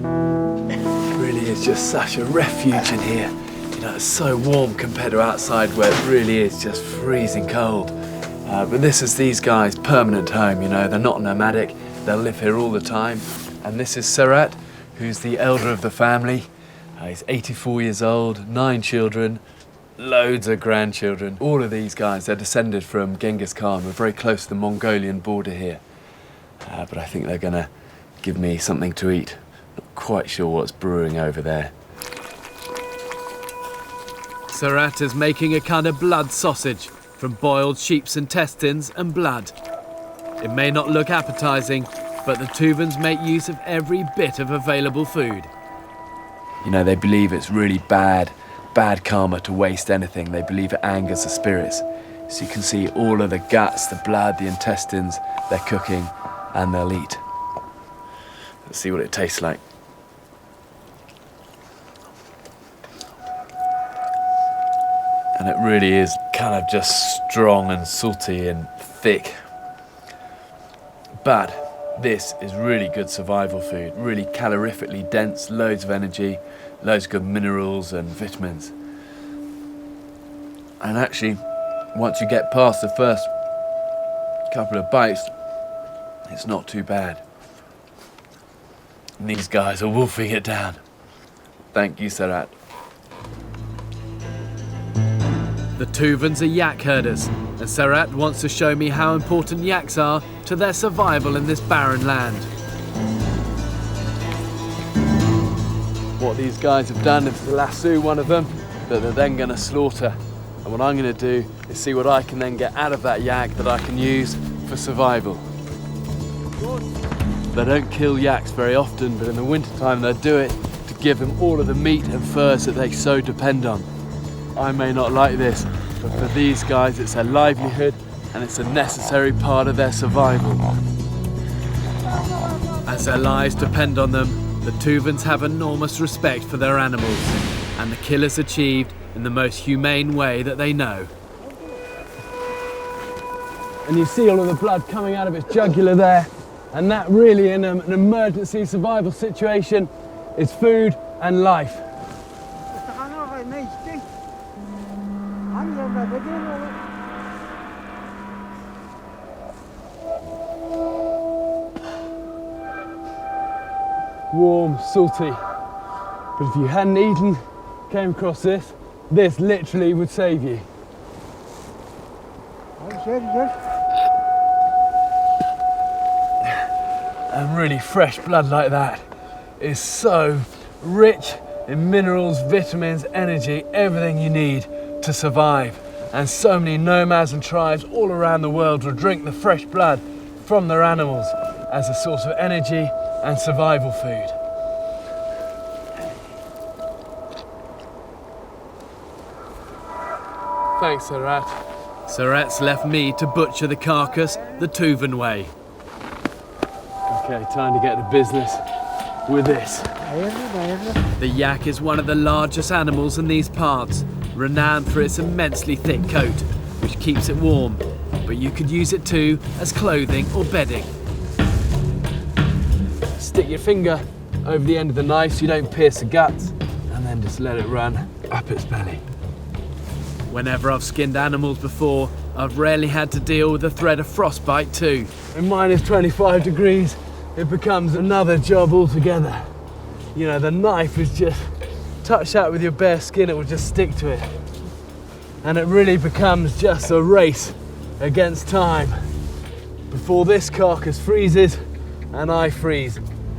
It really is just such a refuge in here. You know, it's so warm compared to outside where it really is just freezing cold. But this is these guys' permanent home, you know, they're not nomadic, they'll live here all the time. And this is Serhat, who's the elder of the family. He's 84 years old, 9 children, loads of grandchildren. All of these guys, they're descended from Genghis Khan. We're very close to the Mongolian border here. But I think they're gonna give me something to eat. Not quite sure what's brewing over there. Serhat is making a kind of blood sausage from boiled sheep's intestines and blood. It may not look appetizing, but the Tuvans make use of every bit of available food. You know, they believe it's really bad karma to waste anything. They believe it angers the spirits. So you can see all of the guts, the blood, the intestines, they're cooking and they'll eat. Let's see what it tastes like. And it really is kind of just strong and salty and thick. But this is really good survival food, really calorifically dense, loads of energy, loads of good minerals and vitamins. And actually, once you get past the first couple of bites, it's not too bad. And these guys are wolfing it down. Thank you, Serhat. The Tuvans are yak herders, and Serhat wants to show me how important yaks are to their survival in this barren land. What these guys have done is to lasso one of them that they're then going to slaughter. And what I'm going to do is see what I can then get out of that yak that I can use for survival. They don't kill yaks very often, but in the wintertime they'll do it to give them all of the meat and furs that they so depend on. I may not like this, but for these guys it's their livelihood and it's a necessary part of their survival. As their lives depend on them, the Tuvans have enormous respect for their animals, and the kill is achieved in the most humane way that they know. And you see all of the blood coming out of its jugular there, and that really in an emergency survival situation is food and life. Warm, salty, but if you hadn't eaten, came across this literally would save you. And really fresh blood like that is so rich in minerals, vitamins, energy, everything you need to survive. And so many nomads and tribes all around the world will drink the fresh blood from their animals as a source of energy and survival food. Thanks, Serhat. Serhat's left me to butcher the carcass the Tuvan way. Okay, time to get to business with this. The yak is one of the largest animals in these parts, renowned for its immensely thick coat, which keeps it warm, but you could use it too as clothing or bedding. Stick your finger over the end of the knife so you don't pierce the guts, and then just let it run up its belly. Whenever I've skinned animals before, I've rarely had to deal with the threat of frostbite too. In minus 25 degrees, it becomes another job altogether. You know, the knife is just, touch that with your bare skin, it will just stick to it. And it really becomes just a race against time before this carcass freezes and I freeze.